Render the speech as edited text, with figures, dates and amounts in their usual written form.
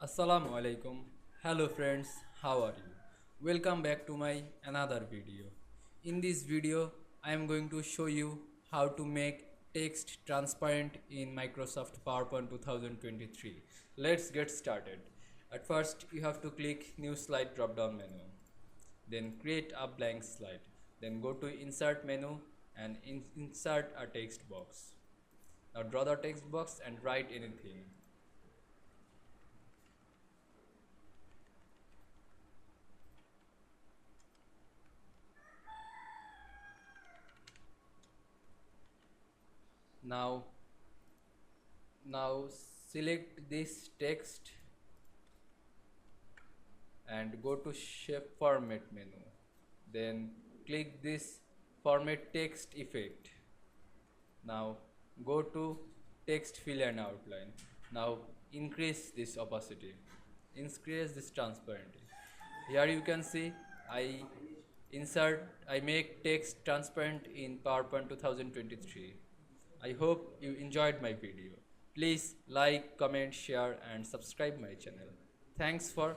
Assalamu Walaikum. Hello friends, how are you? Welcome back to my another video. In this video, I am going to show you how to make text transparent in Microsoft PowerPoint 2023. Let's get started. At first, you have to click New Slide drop down menu. Then create a blank slide. Then go to Insert menu and insert a text box. Now draw the text box and write anything. Now select this text and go to shape format menu. Then click this format text effect. Now go to text fill and outline. Now increase this opacity, increase this transparency. Here you can see I make text transparent in PowerPoint 2023. I hope you enjoyed my video. Please like, comment, share and subscribe my channel. Thanks for